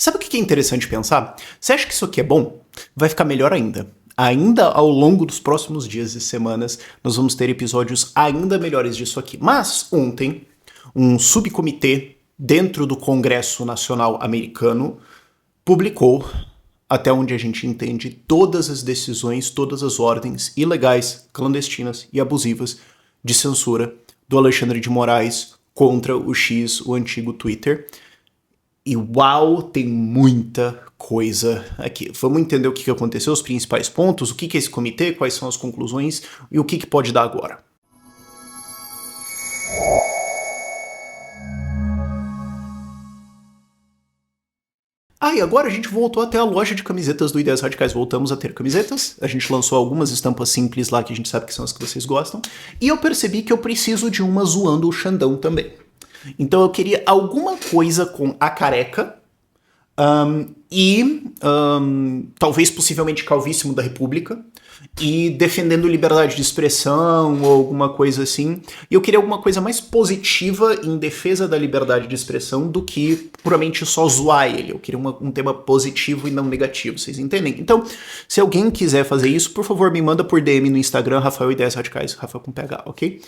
Sabe o que é interessante pensar? Você acha que isso aqui é bom? Vai ficar melhor ainda. Ainda ao longo dos próximos dias e semanas, nós vamos ter episódios ainda melhores disso aqui. Mas ontem, um subcomitê dentro do Congresso Nacional Americano publicou, até onde a gente entende, todas as decisões, todas as ordens ilegais, clandestinas e abusivas de censura do Alexandre de Moraes contra o X, o antigo Twitter. E uau, tem muita coisa aqui. Vamos entender o que aconteceu, os principais pontos, o que é esse comitê, quais são as conclusões e o que pode dar agora. E agora a gente voltou até a loja de camisetas do Ideias Radicais. Voltamos a ter camisetas. A gente lançou algumas estampas simples lá que a gente sabe que são as que vocês gostam. E eu percebi que eu preciso de uma zoando o Xandão também. Então eu queria alguma coisa com a careca talvez possivelmente calvíssimo da República e defendendo liberdade de expressão ou alguma coisa assim. E eu queria alguma coisa mais positiva em defesa da liberdade de expressão do que puramente só zoar ele. Eu queria um tema positivo e não negativo, vocês entendem? Então, se alguém quiser fazer isso, por favor, me manda por DM no Instagram, Rafael Ideias Radicais, Rafael com PH, ok?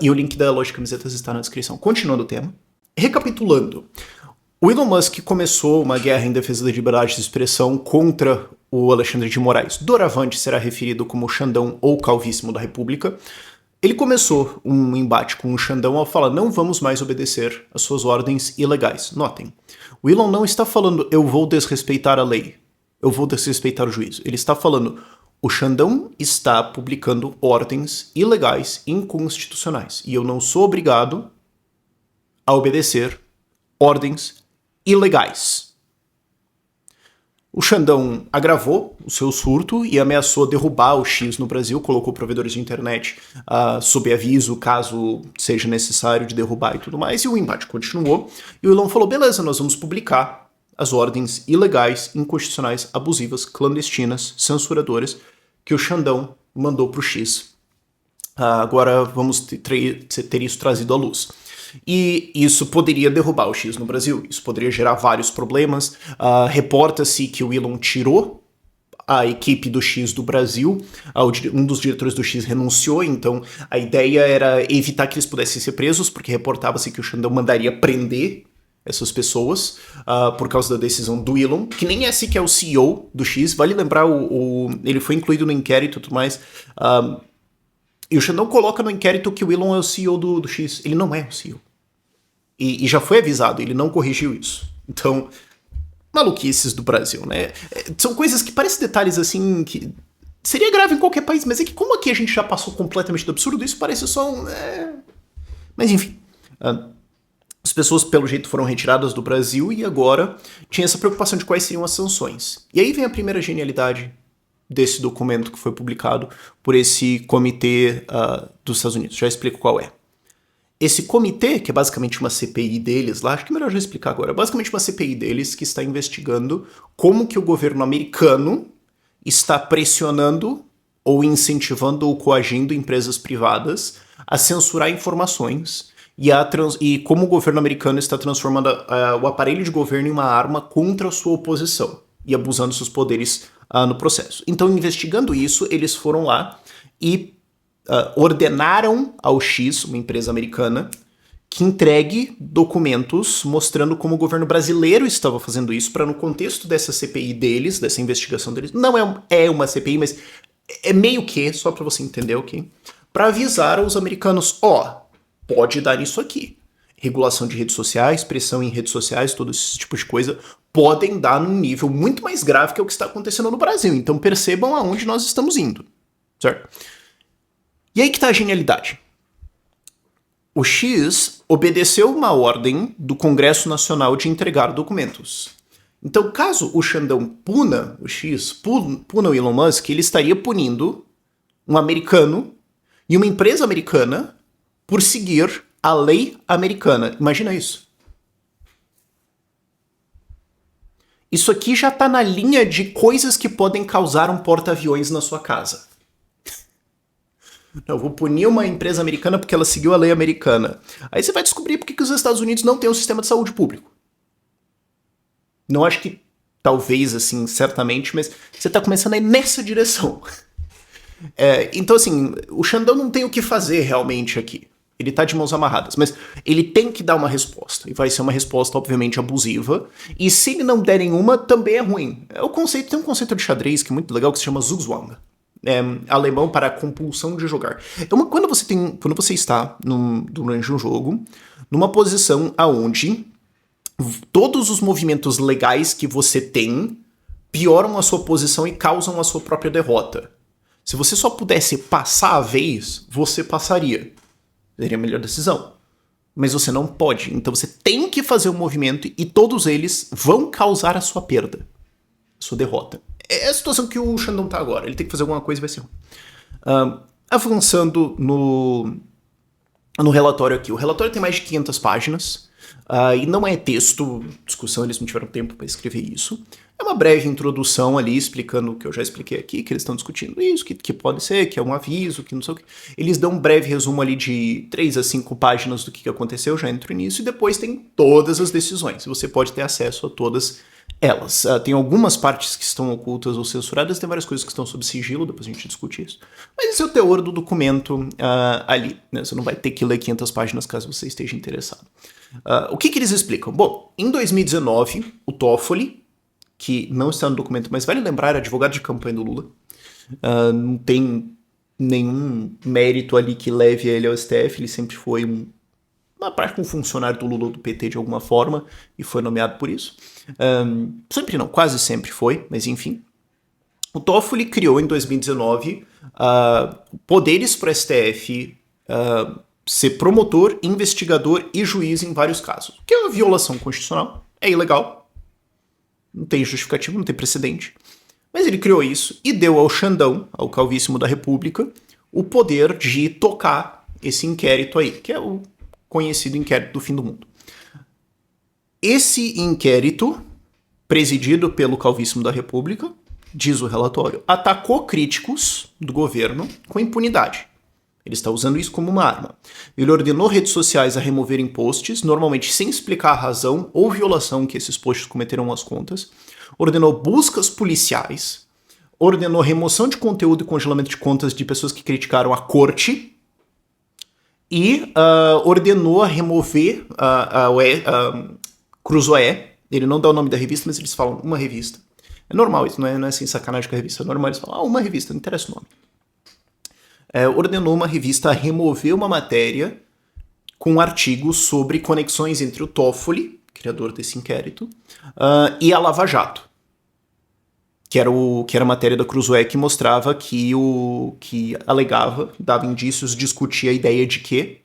E o link da loja de camisetas está na descrição. Continuando o tema. Recapitulando. O Elon Musk começou uma guerra em defesa da liberdade de expressão contra o Alexandre de Moraes. Doravante será referido como Xandão ou Calvíssimo da República. Ele começou um embate com o Xandão ao falar: não vamos mais obedecer às suas ordens ilegais. Notem, o Elon não está falando eu vou desrespeitar a lei, eu vou desrespeitar o juízo. Ele está falando o Xandão está publicando ordens ilegais, inconstitucionais, e eu não sou obrigado a obedecer ordens ilegais. O Xandão agravou o seu surto e ameaçou derrubar o X no Brasil, colocou provedores de internet sob aviso caso seja necessário de derrubar e tudo mais, e o embate continuou. E o Elon falou, beleza, nós vamos publicar as ordens ilegais, inconstitucionais, abusivas, clandestinas, censuradoras que o Xandão mandou pro X. Agora vamos ter isso trazido à luz. E isso poderia derrubar o X no Brasil, isso poderia gerar vários problemas. Reporta-se que o Elon tirou a equipe do X do Brasil, um dos diretores do X renunciou, então a ideia era evitar que eles pudessem ser presos, porque reportava-se que o Xandão mandaria prender essas pessoas por causa da decisão do Elon, que nem é sequer o CEO do X, vale lembrar, ele foi incluído no inquérito e tudo mais. E o Xandão coloca no inquérito que o Elon é o CEO do X. Ele não é o CEO. E já foi avisado, ele não corrigiu isso. Então, maluquices do Brasil, né? São coisas que parecem detalhes assim que seria grave em qualquer país, mas é que como aqui a gente já passou completamente do absurdo, isso parece só um... Mas enfim, as pessoas pelo jeito foram retiradas do Brasil e agora tinha essa preocupação de quais seriam as sanções. E aí vem a primeira genialidade desse documento que foi publicado por esse comitê dos Estados Unidos. Já explico qual é. Esse comitê, que é basicamente uma CPI deles lá, acho que é melhor já explicar agora, é basicamente uma CPI deles que está investigando como que o governo americano está pressionando ou incentivando ou coagindo empresas privadas a censurar informações e como o governo americano está transformando o aparelho de governo em uma arma contra a sua oposição e abusando seus poderes no processo. Então, investigando isso, eles foram lá e ordenaram ao X, uma empresa americana, que entregue documentos mostrando como o governo brasileiro estava fazendo isso para, no contexto dessa CPI deles, dessa investigação deles, não é uma CPI, mas é meio que, só para você entender, ok? Para avisar aos americanos, pode dar isso aqui. Regulação de redes sociais, pressão em redes sociais, todo esse tipo de coisa, podem dar num nível muito mais grave que é o que está acontecendo no Brasil. Então percebam aonde nós estamos indo, certo? E aí que está a genialidade. O X obedeceu uma ordem do Congresso Nacional de entregar documentos. Então, caso o Xandão puna o X, puna o Elon Musk, ele estaria punindo um americano e uma empresa americana por seguir a lei americana. Imagina isso. Isso aqui já está na linha de coisas que podem causar um porta-aviões na sua casa. Eu vou punir uma empresa americana porque ela seguiu a lei americana. Aí você vai descobrir por que os Estados Unidos não têm um sistema de saúde público. Não acho que talvez, assim, certamente, mas você tá começando a ir nessa direção. Então, assim, o Xandão não tem o que fazer realmente aqui. Ele tá de mãos amarradas, mas ele tem que dar uma resposta. E vai ser uma resposta, obviamente, abusiva. E se ele não der nenhuma, também é ruim. Tem um conceito de xadrez que é muito legal que se chama Zugzwang. Alemão para compulsão de jogar. Então, quando você está durante um jogo, numa posição aonde todos os movimentos legais que você tem pioram a sua posição e causam a sua própria derrota. Se você só pudesse passar a vez, você passaria. Seria a melhor decisão. Mas você não pode. Então você tem que fazer um movimento e todos eles vão causar a sua perda. A sua derrota. É a situação que o Xandão tá agora. Ele tem que fazer alguma coisa e vai ser ruim. Avançando no relatório aqui. O relatório tem mais de 500 páginas. E não é texto, discussão, eles não tiveram tempo para escrever isso. É uma breve introdução ali, explicando o que eu já expliquei aqui, que eles estão discutindo isso, que pode ser, que é um aviso, que não sei o que. Eles dão um breve resumo ali de 3 a 5 páginas do que aconteceu, já entro nisso, e depois tem todas as decisões. Você pode ter acesso a todas elas. Tem algumas partes que estão ocultas ou censuradas, tem várias coisas que estão sob sigilo, depois a gente discute isso. Mas esse é o teor do documento ali, né? Você não vai ter que ler 500 páginas caso você esteja interessado. O que eles explicam? Bom, em 2019, o Toffoli, que não está no documento, mas vale lembrar, era advogado de campanha do Lula, não tem nenhum mérito ali que leve ele ao STF, ele sempre foi um funcionário do Lula ou do PT de alguma forma, e foi nomeado por isso. Sempre não, quase sempre foi, mas enfim. O Toffoli criou em 2019 poderes para o STF ser promotor, investigador e juiz em vários casos. Que é uma violação constitucional, é ilegal, não tem justificativo, não tem precedente. Mas ele criou isso e deu ao Xandão, ao Calvíssimo da República, o poder de tocar esse inquérito aí, que é o conhecido inquérito do fim do mundo. Esse inquérito, presidido pelo Calvíssimo da República, diz o relatório, atacou críticos do governo com impunidade. Ele está usando isso como uma arma. Ele ordenou redes sociais a removerem posts, normalmente sem explicar a razão ou violação que esses posts cometeram às contas. Ordenou buscas policiais. Ordenou remoção de conteúdo e congelamento de contas de pessoas que criticaram a corte. E ordenou a remover a Cruzoé. Ele não dá o nome da revista, mas eles falam uma revista. É normal isso, não é assim sacanagem com a revista. É normal eles falam, uma revista, não interessa o nome. Ordenou uma revista a remover uma matéria com um artigo sobre conexões entre o Toffoli, criador desse inquérito, e a Lava Jato, que era a matéria da Cruzoé que mostrava que alegava, dava indícios, discutia a ideia de que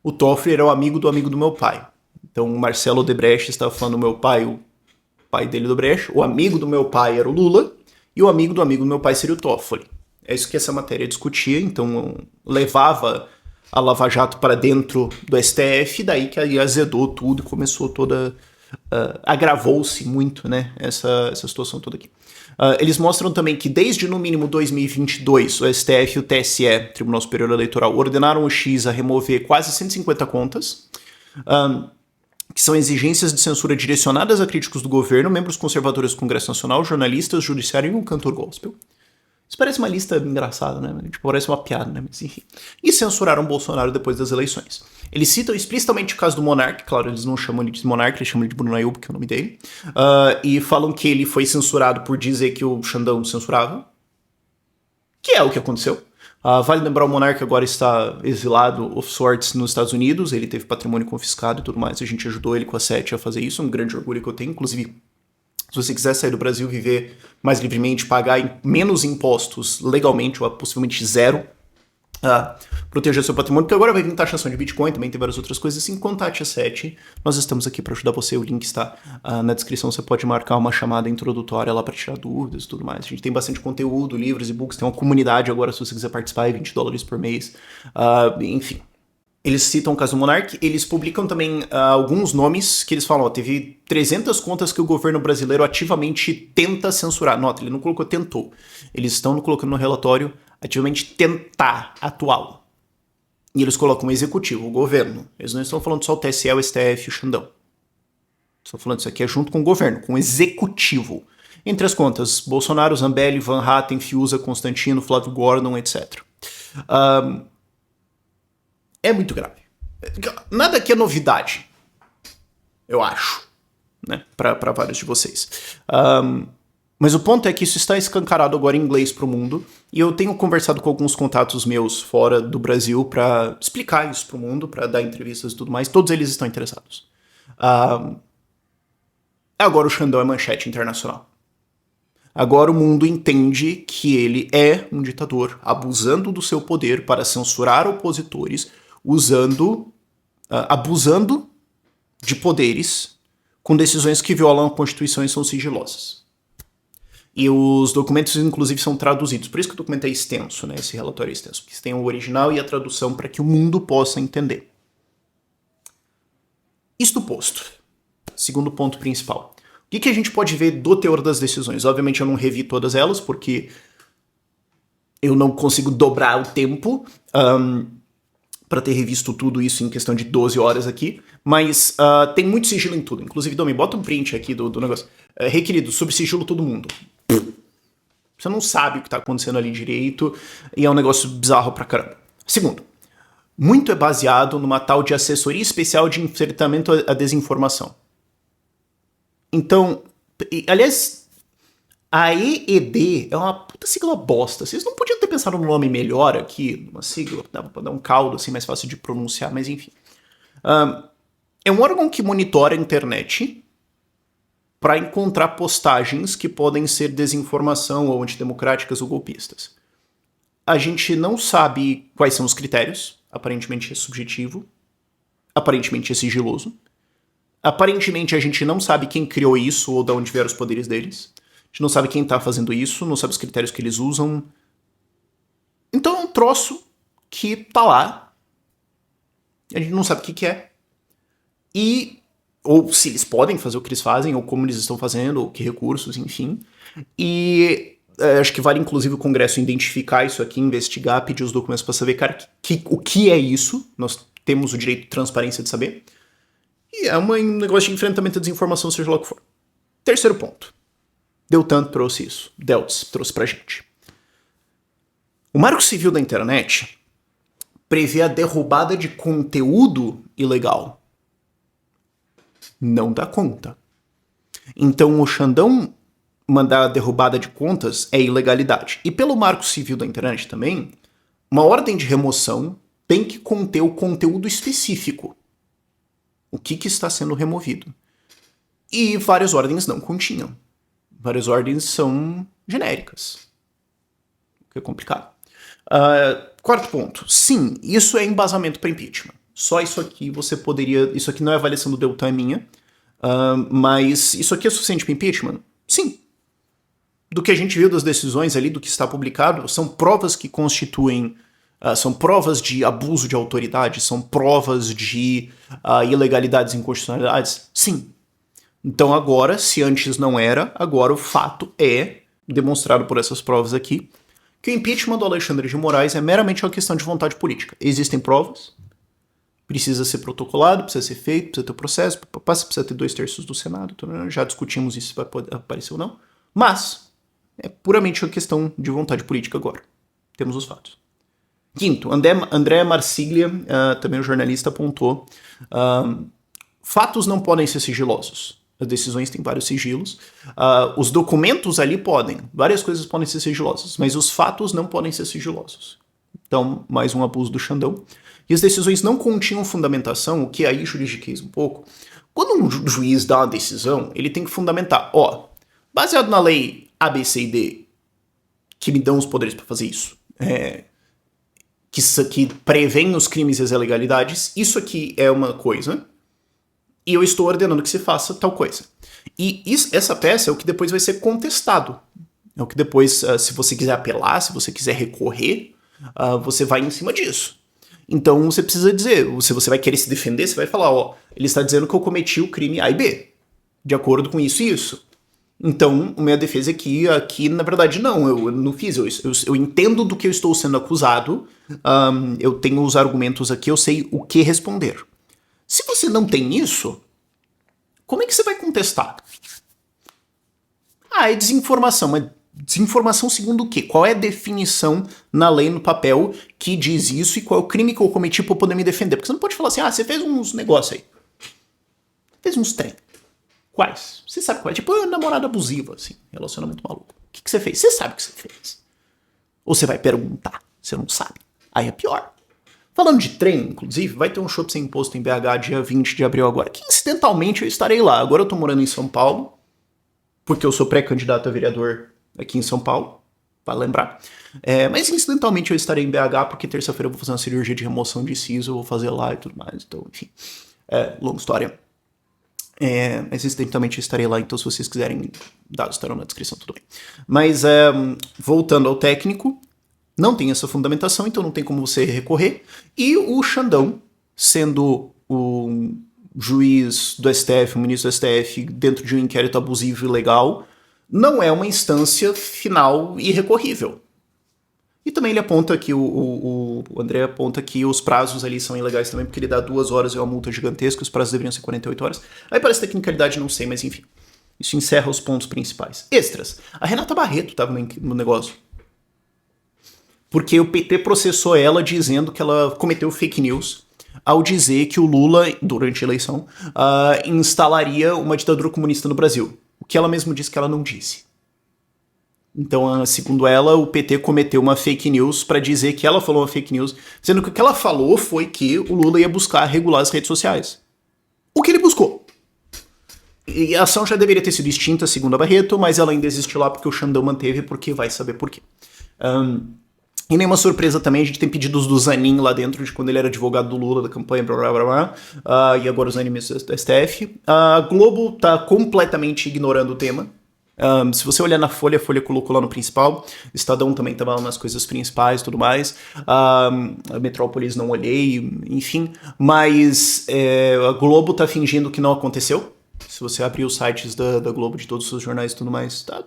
o Toffoli era o amigo do meu pai. Então o Marcelo Odebrecht estava falando meu pai, o pai dele do Odebrecht, o amigo do meu pai era o Lula, e o amigo do meu pai seria o Toffoli. É isso que essa matéria discutia, então levava a Lava Jato para dentro do STF, daí que aí azedou tudo e começou agravou-se muito, né, essa situação toda aqui. Eles mostram também que desde no mínimo 2022, o STF e o TSE, Tribunal Superior Eleitoral, ordenaram o X a remover quase 150 contas, que são exigências de censura direcionadas a críticos do governo, membros conservadores do Congresso Nacional, jornalistas, judiciário e um cantor gospel. Isso parece uma lista engraçada, né? Tipo, parece uma piada, né? Mas enfim. E censuraram Bolsonaro depois das eleições. Eles citam explicitamente o caso do Monark, claro, eles não chamam ele de Monark, eles chamam ele de Bruno Ayub, que é o nome dele. E falam que ele foi censurado por dizer que o Xandão censurava. Que é o que aconteceu. Vale lembrar, o Monark agora está exilado of sorts nos Estados Unidos, ele teve patrimônio confiscado e tudo mais, a gente ajudou ele com a SET a fazer isso, é um grande orgulho que eu tenho, inclusive. Se você quiser sair do Brasil, viver mais livremente, pagar menos impostos legalmente, ou possivelmente zero, proteger seu patrimônio, porque agora vai vir taxação de Bitcoin, também tem várias outras coisas assim. Contate a SET, nós estamos aqui para ajudar você, o link está na descrição, você pode marcar uma chamada introdutória lá para tirar dúvidas e tudo mais. A gente tem bastante conteúdo, livros, e-books, tem uma comunidade agora, se você quiser participar, é $20 por mês, enfim. Eles citam o caso do Monark, eles publicam também alguns nomes que eles falam, teve 300 contas que o governo brasileiro ativamente tenta censurar. Nota, ele não colocou tentou. Eles estão colocando no relatório ativamente tentar atuá-lo. E eles colocam o executivo, o governo. Eles não estão falando só o TSE, o STF e o Xandão. Estou falando isso aqui é junto com o governo, com o executivo. Entre as contas, Bolsonaro, Zambelli, Van Hatten, Fiuza, Constantino, Flávio Gordon, etc. É muito grave. Nada aqui é novidade, eu acho, né, para vários de vocês. Mas o ponto é que isso está escancarado agora em inglês para o mundo, e eu tenho conversado com alguns contatos meus fora do Brasil para explicar isso para o mundo, para dar entrevistas e tudo mais. Todos eles estão interessados. Agora o Xandão é manchete internacional. Agora o mundo entende que ele é um ditador, abusando do seu poder para censurar opositores, abusando de poderes com decisões que violam a Constituição e são sigilosas. E os documentos, inclusive, são traduzidos. Por isso que o documento é extenso, né? Esse relatório é extenso. Porque tem o original e a tradução para que o mundo possa entender. Isto posto. Segundo ponto principal. O que a gente pode ver do teor das decisões? Obviamente eu não revi todas elas, porque eu não consigo dobrar o tempo para ter revisto tudo isso em questão de 12 horas aqui. Mas tem muito sigilo em tudo. Inclusive, Domi, bota um print aqui do negócio. Requerido, sob sigilo todo mundo. Você não sabe o que está acontecendo ali direito e é um negócio bizarro pra caramba. Segundo, muito é baseado numa tal de assessoria especial de enfrentamento à desinformação. Então, aliás, a EED é uma puta sigla bosta. Vocês não podiam ter pensado num nome melhor aqui, uma sigla, dava pra dar um caldo assim mais fácil de pronunciar, mas enfim. É um órgão que monitora a internet para encontrar postagens que podem ser desinformação ou antidemocráticas ou golpistas. A gente não sabe quais são os critérios, aparentemente é subjetivo, aparentemente é sigiloso, aparentemente a gente não sabe quem criou isso ou de onde vieram os poderes deles, a gente não sabe quem está fazendo isso, não sabe os critérios que eles usam. Então é um troço que tá lá, a gente não sabe o que é, ou se eles podem fazer o que eles fazem, ou como eles estão fazendo, ou que recursos, enfim. E acho que vale, inclusive, o Congresso identificar isso aqui, investigar, pedir os documentos para saber, cara, o que é isso. Nós temos o direito de transparência de saber. E é um negócio de enfrentamento à desinformação, seja lá o que for. Terceiro ponto. Deltan trouxe isso. Deltz trouxe pra gente. O Marco Civil da Internet prevê a derrubada de conteúdo ilegal. Não dá conta. Então o Xandão mandar a derrubada de contas é ilegalidade. E pelo Marco Civil da Internet também, uma ordem de remoção tem que conter o conteúdo específico. O que está sendo removido. E várias ordens não continham. Várias ordens são genéricas. O que é complicado. Quarto ponto. Sim, isso é embasamento para impeachment. Só isso aqui você poderia... Isso aqui não é avaliação do Deltan, é minha. Mas isso aqui é suficiente para impeachment? Sim. Do que a gente viu das decisões ali, do que está publicado, são provas que constituem... são provas de abuso de autoridade, são provas de ilegalidades e inconstitucionalidades? Sim. Então agora, se antes não era, agora o fato é, demonstrado por essas provas aqui, que o impeachment do Alexandre de Moraes é meramente uma questão de vontade política. Existem provas, precisa ser protocolado, precisa ser feito, precisa ter o processo, precisa ter 2/3 do Senado, já discutimos isso se vai poder aparecer ou não, mas é puramente uma questão de vontade política agora. Temos os fatos. Quinto, André Marsiglia, também um jornalista, apontou, fatos não podem ser sigilosos. As decisões têm vários sigilos. Os documentos ali podem. Várias coisas podem ser sigilosas, mas os fatos não podem ser sigilosos. Então, mais um abuso do Xandão. E as decisões não continham fundamentação, o que aí juridiqueza um pouco. Quando um juiz dá uma decisão, ele tem que fundamentar. Baseado na lei A, B, C e D, que me dão os poderes para fazer isso, que prevêem os crimes e as ilegalidades, isso aqui é uma coisa... E eu estou ordenando que se faça tal coisa. E essa peça é o que depois vai ser contestado. É o que depois, se você quiser apelar, se você quiser recorrer, você vai em cima disso. Então você precisa dizer, se você vai querer se defender, você vai falar, ele está dizendo que eu cometi o crime A e B, de acordo com isso e isso. Então, a minha defesa aqui na verdade, não, eu não fiz, eu entendo do que eu estou sendo acusado, eu tenho os argumentos aqui, eu sei o que responder. Se você não tem isso, Como é que você vai contestar? Ah, é desinformação. Mas desinformação segundo o quê? Qual é a definição na lei, no papel, que diz isso e qual é o crime que eu cometi pra eu poder me defender? Porque você não pode falar assim, você fez uns negócios aí. Fez uns trem. Quais? Você sabe qual é? Tipo, namorada abusiva, assim. Relacionamento maluco. O que você fez? Você sabe o que você fez. Ou você vai perguntar. Você não sabe. Aí é pior. Falando de trem, inclusive, vai ter um show sem imposto em BH dia 20 de abril agora, que incidentalmente eu estarei lá. Agora eu tô morando em São Paulo, porque eu sou pré-candidato a vereador aqui em São Paulo, para lembrar. Mas incidentalmente eu estarei em BH, porque terça-feira eu vou fazer uma cirurgia de remoção de siso, eu vou fazer lá e tudo mais. Então, enfim, longa história. Mas incidentalmente eu estarei lá, então se vocês quiserem, dados estarão na descrição, tudo bem. Mas, voltando ao técnico, não tem essa fundamentação, então não tem como você recorrer. E o Xandão, sendo o juiz do STF, o ministro do STF, dentro de um inquérito abusivo e ilegal, não é uma instância final irrecorrível. E também ele aponta que, o André aponta que os prazos ali são ilegais também, porque ele dá 2 horas e uma multa gigantesca, os prazos deveriam ser 48 horas. Aí parece tecnicalidade, não sei, mas enfim. Isso encerra os pontos principais. Extras. A Renata Barreto estava no negócio. Porque o PT processou ela dizendo que ela cometeu fake news ao dizer que o Lula, durante a eleição, instalaria uma ditadura comunista no Brasil. O que ela mesma disse que ela não disse. Então, segundo ela, o PT cometeu uma fake news para dizer que ela falou uma fake news, sendo que o que ela falou foi que o Lula ia buscar regular as redes sociais. O que ele buscou. E a ação já deveria ter sido extinta, segundo a Barreto, mas ela ainda existe lá porque o Xandão manteve, porque vai saber por quê. E nenhuma surpresa também, a gente tem pedidos do Zanin lá dentro, de quando ele era advogado do Lula, da campanha, blá blá blá blá, e agora o Zanin do STF. A Globo tá completamente ignorando o tema. Se você olhar na Folha, a Folha colocou lá no principal, Estadão também tava lá nas coisas principais e tudo mais, a Metrópolis não olhei, enfim, mas a Globo tá fingindo que não aconteceu. Se você abrir os sites da Globo, de todos os jornais e tudo mais, tá...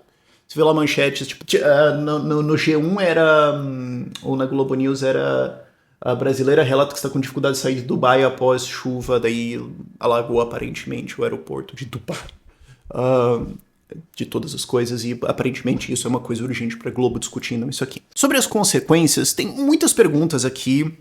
Você vê lá manchetes, tipo, no G1 era, ou na Globo News era, a brasileira relata que está com dificuldade de sair de Dubai após chuva, daí alagou aparentemente o aeroporto de Dubai, de todas as coisas, e aparentemente isso é uma coisa urgente para a Globo discutindo isso aqui. Sobre as consequências, tem muitas perguntas aqui,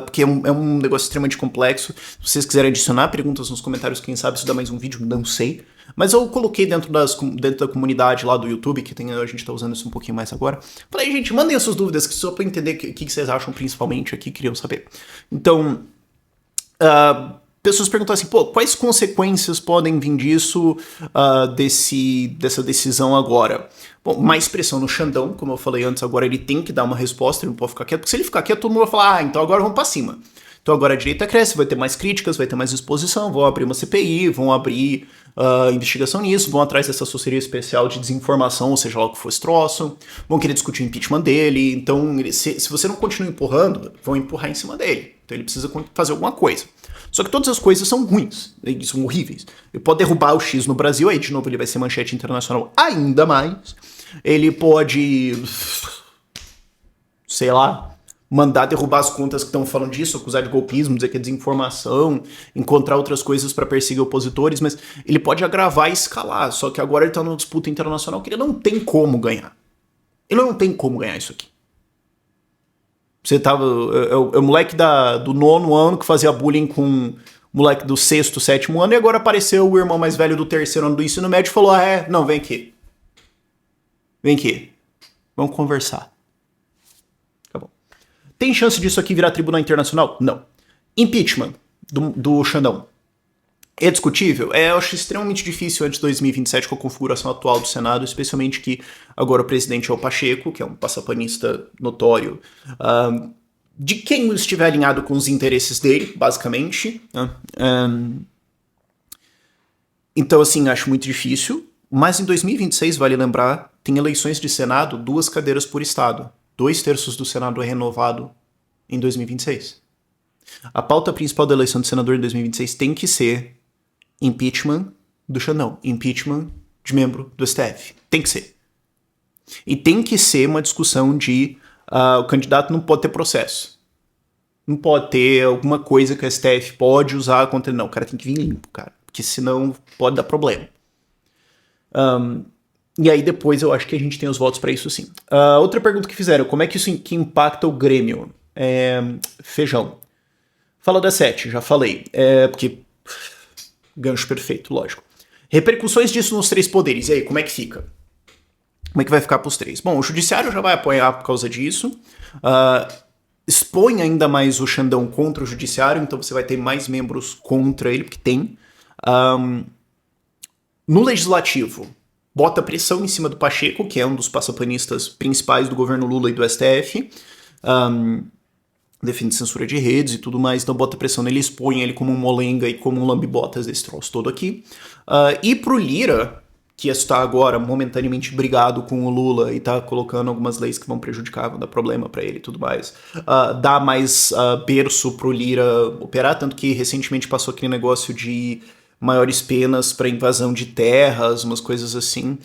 porque é um negócio extremamente complexo. Se vocês quiserem adicionar perguntas nos comentários, quem sabe isso dá mais um vídeo, não sei. Mas eu coloquei dentro da comunidade lá do YouTube, que a gente tá usando isso um pouquinho mais agora. Falei, gente, mandem as suas dúvidas, só pra eu entender o que vocês acham principalmente aqui, queriam saber. Então, pessoas perguntam assim, quais consequências podem vir disso, dessa decisão agora? Bom, mais pressão no Xandão, como eu falei antes, agora ele tem que dar uma resposta, ele não pode ficar quieto, porque se ele ficar quieto, todo mundo vai falar, então agora vamos pra cima. Então agora a direita cresce, vai ter mais críticas, vai ter mais exposição, vão abrir uma CPI, vão abrir investigação nisso, vão atrás dessa assessoria especial de desinformação, ou seja lá o que for esse troço, vão querer discutir o impeachment dele, então se você não continua empurrando, vão empurrar em cima dele. Então ele precisa fazer alguma coisa. Só que todas as coisas são ruins, são horríveis. Ele pode derrubar o X no Brasil, aí de novo ele vai ser manchete internacional ainda mais. Ele pode, sei lá, mandar derrubar as contas que estão falando disso, acusar de golpismo, dizer que é desinformação, encontrar outras coisas para perseguir opositores, mas ele pode agravar e escalar, só que agora ele tá numa disputa internacional que ele não tem como ganhar. Ele não tem como ganhar isso aqui. Você tava... É o moleque do 9º ano que fazia bullying com o moleque do 6º, 7º ano, e agora apareceu o irmão mais velho do 3º ano do ensino médio e falou, não, vem aqui. Vem aqui. Vamos conversar. Tem chance disso aqui virar tribunal internacional? Não. Impeachment do Xandão. É discutível? Eu acho extremamente difícil antes de 2027 com a configuração atual do Senado, especialmente que agora o presidente é o Pacheco, que é um passapanista notório, de quem estiver alinhado com os interesses dele, basicamente. Então, assim, acho muito difícil. Mas em 2026, vale lembrar, tem eleições de Senado, 2 cadeiras por estado. 2/3 do Senado é renovado em 2026. A pauta principal da eleição de senador em 2026 tem que ser impeachment do Xandão, impeachment de membro do STF. Tem que ser. E tem que ser uma discussão de o candidato não pode ter processo. Não pode ter alguma coisa que o STF pode usar contra ele. Não, o cara tem que vir limpo, cara. porque senão pode dar problema. E aí depois eu acho que a gente tem os votos para isso sim. Outra pergunta que fizeram, como é que isso que impacta o Grêmio? Feijão. Fala da 7, já falei. Porque gancho perfeito, lógico. Repercussões disso nos 3 poderes, e aí, como é que fica? Como é que vai ficar pros 3? Bom, o judiciário já vai apoiar por causa disso. Expõe ainda mais o Xandão contra o judiciário, então você vai ter mais membros contra ele, porque tem. No legislativo, bota pressão em cima do Pacheco, que é um dos passapanistas principais do governo Lula e do STF. Defende censura de redes e tudo mais, então bota pressão nele, expõe ele como um molenga e como um lambibotas desse troço todo aqui. E pro Lira, que está agora momentaneamente brigado com o Lula e tá colocando algumas leis que vão prejudicar, vão dar problema pra ele e tudo mais, dá mais berço pro Lira operar, tanto que recentemente passou aquele negócio de maiores penas pra invasão de terras, umas coisas assim,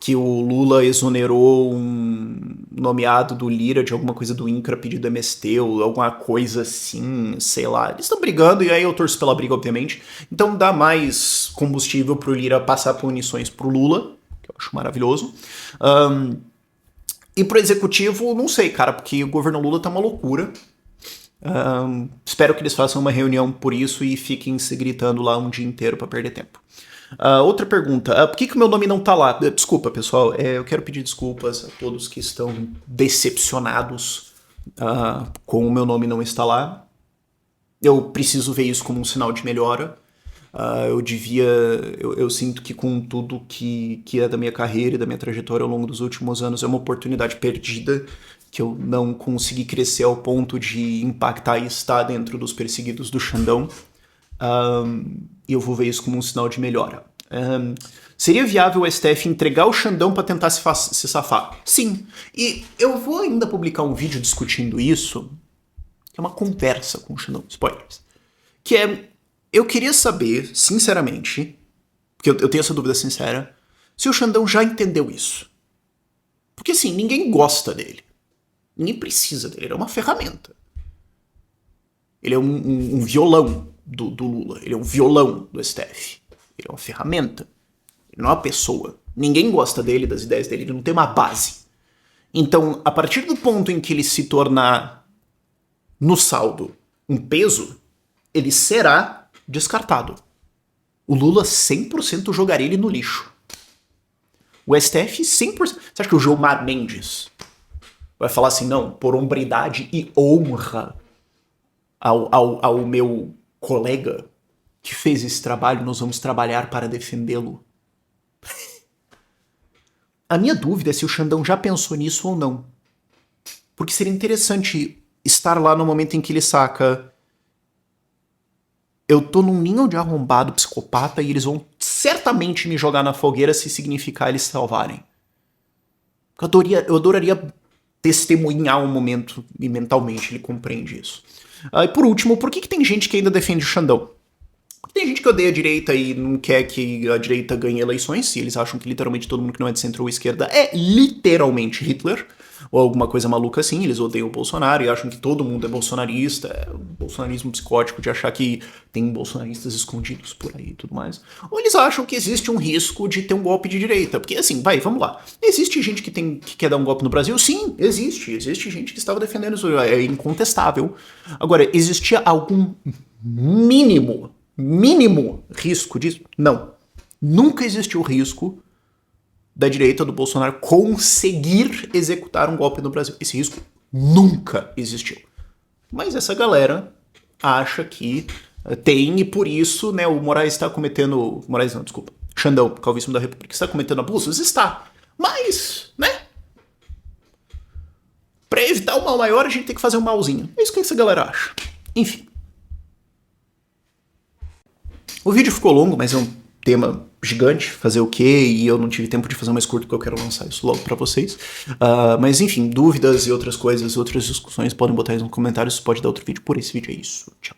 que o Lula exonerou um nomeado do Lira de alguma coisa do INCRA pedido MST ou alguma coisa assim, sei lá. Eles estão brigando e aí eu torço pela briga, obviamente. Então dá mais combustível pro Lira passar punições pro Lula, que eu acho maravilhoso. E pro Executivo, não sei, cara, porque o governo Lula tá uma loucura. Espero que eles façam uma reunião por isso e fiquem se gritando lá um dia inteiro pra perder tempo. Outra pergunta, por que o meu nome não tá lá? Desculpa, pessoal, eu quero pedir desculpas a todos que estão decepcionados com o meu nome não estar lá. Eu preciso ver isso como um sinal de melhora. Eu sinto que com tudo que é da minha carreira e da minha trajetória ao longo dos últimos anos é uma oportunidade perdida, que eu não consegui crescer ao ponto de impactar e estar dentro dos perseguidos do Xandão. E eu vou ver isso como um sinal de melhora. Seria viável o STF entregar o Xandão para tentar se safar? Sim. E eu vou ainda publicar um vídeo discutindo isso, que é uma conversa com o Xandão, spoilers. Que eu queria saber, sinceramente, porque eu tenho essa dúvida sincera, se o Xandão já entendeu isso. Porque assim, ninguém gosta dele. Ninguém precisa dele, ele é uma ferramenta. Ele é um violão do Lula, ele é um violão do STF. Ele é uma ferramenta, ele não é uma pessoa. Ninguém gosta dele, das ideias dele, ele não tem uma base. Então, a partir do ponto em que ele se tornar, no saldo, um peso, ele será descartado. O Lula 100% jogaria ele no lixo. O STF 100%... Você acha que o Gilmar Mendes vai falar assim, não, por hombridade e honra ao meu colega que fez esse trabalho, nós vamos trabalhar para defendê-lo? A minha dúvida é se o Xandão já pensou nisso ou não. Porque seria interessante estar lá no momento em que ele saca: eu tô num ninho de arrombado psicopata e eles vão certamente me jogar na fogueira se significar eles salvarem. Eu adoraria testemunhar um momento e mentalmente ele compreende isso. E por último, por que tem gente que ainda defende o Xandão? Porque tem gente que odeia a direita e não quer que a direita ganhe eleições, e eles acham que literalmente todo mundo que não é de centro ou esquerda é literalmente Hitler, ou alguma coisa maluca assim. Eles odeiam o Bolsonaro e acham que todo mundo é bolsonarista, é o bolsonarismo psicótico de achar que tem bolsonaristas escondidos por aí e tudo mais. Ou eles acham que existe um risco de ter um golpe de direita, porque assim, vamos lá. Existe gente que quer dar um golpe no Brasil? Sim, existe gente que estava defendendo isso, é incontestável. Agora, existia algum mínimo risco disso? Não. Nunca existiu risco da direita do Bolsonaro conseguir executar um golpe no Brasil. Esse risco nunca existiu. Mas essa galera acha que tem, e por isso, né, o Moraes está cometendo... Moraes não, desculpa. Xandão, calvíssimo da República, está cometendo abusos? Está. Mas, né? Pra evitar o mal maior, a gente tem que fazer um malzinho. É isso que essa galera acha. Enfim. O vídeo ficou longo, mas é um tema gigante, fazer o quê? E eu não tive tempo de fazer mais curto porque eu quero lançar isso logo pra vocês. Mas enfim, dúvidas e outras coisas, outras discussões, podem botar aí nos comentários. Pode dar outro vídeo por esse vídeo. É isso. Tchau.